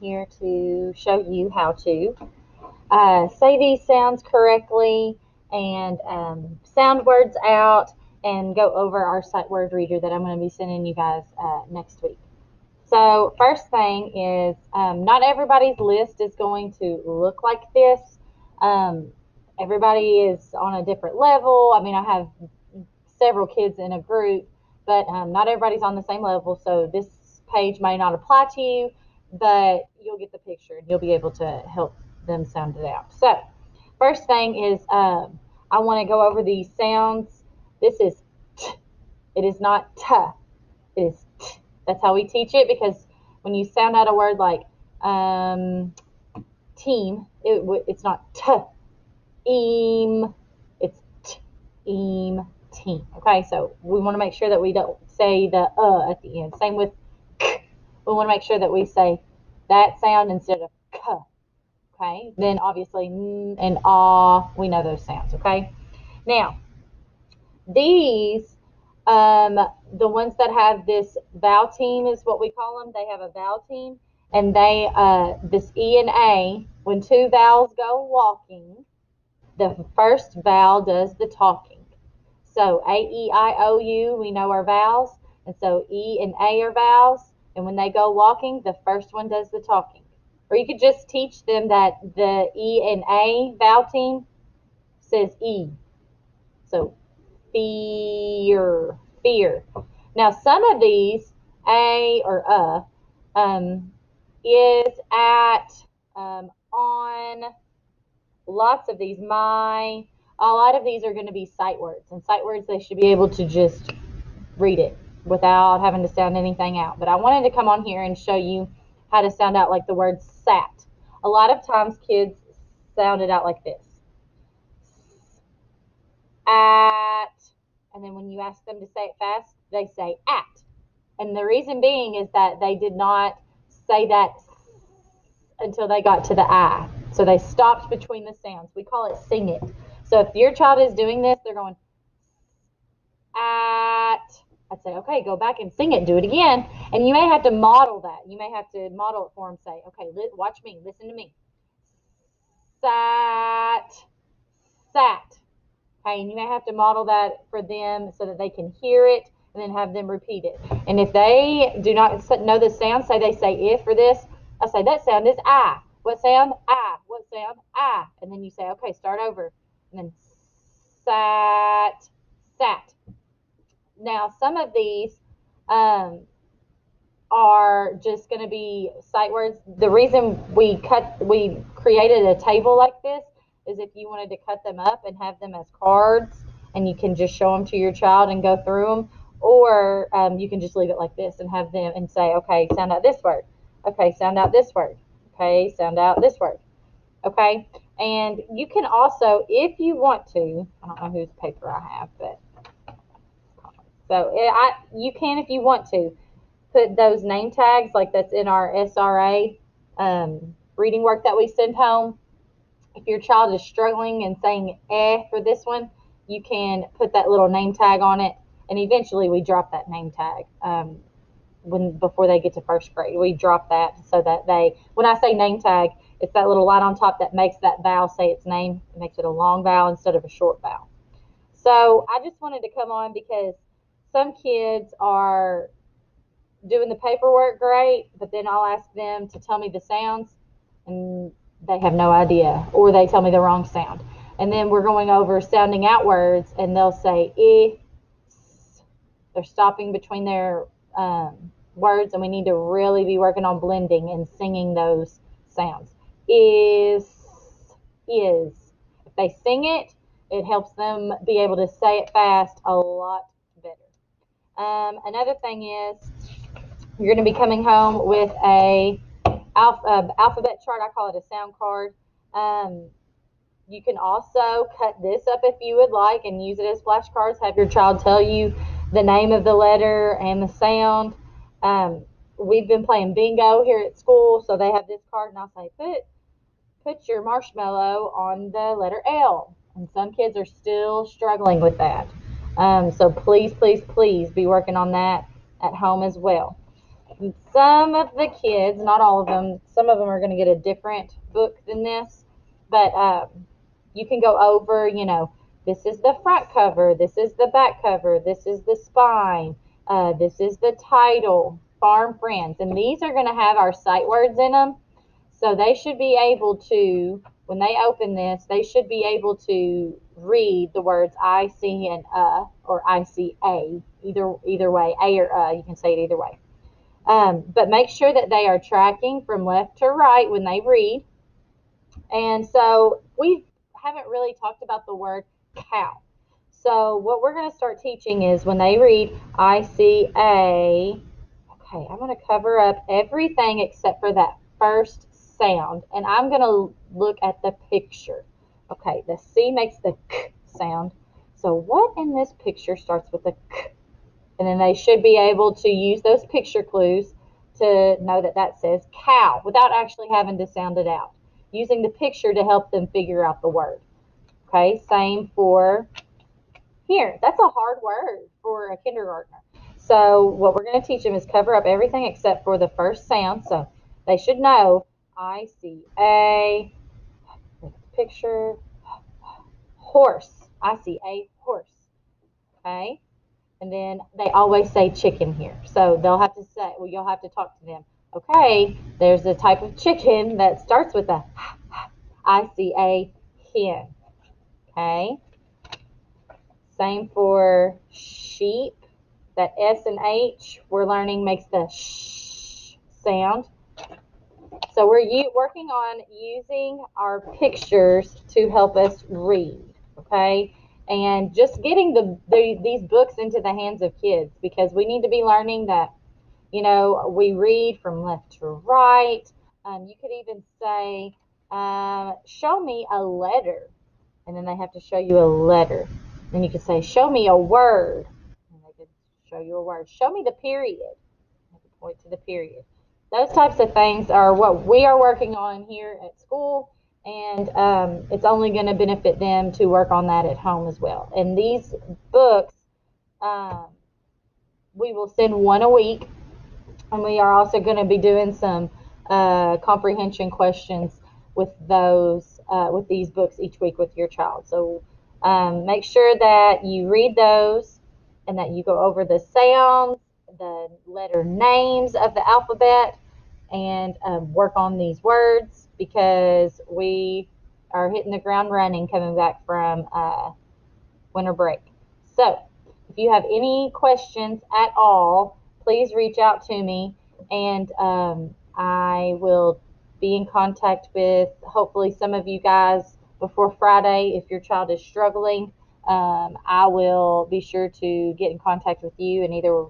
here to show you how to say these sounds correctly and sound words out and go over our sight word reader that I'm going to be sending you guys next week. So first thing is not everybody's list is going to look like this. Everybody is on a different level. I mean, I have several kids in a group, but not everybody's on the same level. So this page may not apply to you, but you'll get the picture and you'll be able to help them sound it out. So first thing is I want to go over these sounds. This is t. It is not t. It is t. That's how we teach it, because when you sound out a word like team, it's not t. Eam. It's t. Eam. Team. Okay, so we want to make sure that we don't say the at the end. Same with k. We want to make sure that we say that sound instead of k. Okay, then obviously n and ah, we know those sounds. Okay, now these the ones that have this vowel team is what we call them. They have a vowel team, and they this E and A, when two vowels go walking, the first vowel does the talking. So A, E, I, O, U, we know our vowels, and so E and A are vowels, and when they go walking, the first one does the talking. Or you could just teach them that the E and A vowel team says E. So fear, fear. Now, some of these, a or is at, on, lots of these, my, a lot of these are going to be sight words. And sight words, they should be able to just read it without having to sound anything out. But I wanted to come on here and show you how to sound out like the word sat. A lot of times kids sound it out like this. At. And then when you ask them to say it fast, they say at. And the reason being is that they did not say that until they got to the I. So they stopped between the sounds. We call it sing it. So if your child is doing this, they're going at. I'd say, okay, go back and sing it. Do it again. And you may have to model that. You may have to model it for them. Say, okay, watch me. Listen to me. Sat. Sat. Okay, and you may have to model that for them so that they can hear it and then have them repeat it. And if they do not know the sound, say they say if or this, I say that sound is I. What sound? I. What sound? I. And then you say, okay, start over. And then sat, sat. Now, some of these are just going to be sight words. The reason we created a table like this is if you wanted to cut them up and have them as cards, and you can just show them to your child and go through them, or you can just leave it like this and have them and say, okay, sound out this word. Okay, sound out this word. Okay, sound out this word. Okay, and you can also, if you want to, I don't know whose paper I have, but so you can, if you want to, put those name tags like that's in our SRA reading work that we send home. If your child is struggling and saying for this one, you can put that little name tag on it, and eventually we drop that name tag before they get to first grade. We drop that so that when I say name tag, it's that little line on top that makes that vowel say its name. It makes it a long vowel instead of a short vowel. So I just wanted to come on because some kids are doing the paperwork great, but then I'll ask them to tell me the sounds, and they have no idea, or they tell me the wrong sound. And then we're going over sounding out words, and they'll say s. They're stopping between their words, and we need to really be working on blending and singing those sounds. Is. If they sing it, it helps them be able to say it fast a lot better. Another thing is, you're going to be coming home with a alphabet chart. I call it a sound card. You can also cut this up if you would like and use it as flashcards. Have your child tell you the name of the letter and the sound. We've been playing bingo here at school, so they have this card, and I'll say, put your marshmallow on the letter L. And some kids are still struggling with that. So please, please, please be working on that at home as well. some of the kids, not all of them, some of them are going to get a different book than this, but you can go over, this is the front cover, this is the back cover, this is the spine, this is the title, Farm Friends, and these are going to have our sight words in them. So they should be able to, when they open this, they should be able to read the words I, see, and or I, see, a, either way, a or you can say it either way. But make sure that they are tracking from left to right when they read. And so we haven't really talked about the word cow. So what we're going to start teaching is when they read I, see, a, okay, I'm going to cover up everything except for that first sound, and I'm going to look at the picture. Okay, the C makes the K sound. So what in this picture starts with a K? And then they should be able to use those picture clues to know that that says cow without actually having to sound it out, using the picture to help them figure out the word. Okay, same for here. That's a hard word for a kindergartner. So what we're going to teach them is cover up everything except for the first sound. So they should know I, see, a, picture, horse. I, see, a horse. Okay. And then they always say chicken here. So they'll have to say, well, you'll have to talk to them. Okay, there's a type of chicken that starts with a I, see, a hen. Okay. Same for sheep. That S and H we're learning makes the sh sound. So we're working on using our pictures to help us read, okay? And just getting these books into the hands of kids, because we need to be learning that, we read from left to right. You could even say, show me a letter. And then they have to show you a letter. Then you could say, show me a word. And they could show you a word. Show me the period. I could point to the period. Those types of things are what we are working on here at school, and it's only going to benefit them to work on that at home as well. And these books, we will send one a week, and we are also going to be doing some comprehension questions with with these books each week with your child. So make sure that you read those and that you go over the sounds, the letter names of the alphabet, and work on these words, because we are hitting the ground running coming back from winter break. So if you have any questions at all, please reach out to me, and I will be in contact with hopefully some of you guys before Friday. If your child is struggling, I will be sure to get in contact with you and either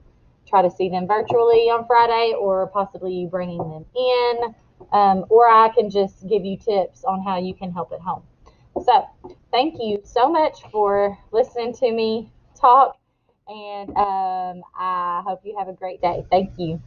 try to see them virtually on Friday, or possibly you bringing them in, or I can just give you tips on how you can help at home. So thank you so much for listening to me talk, and I hope you have a great day. Thank you.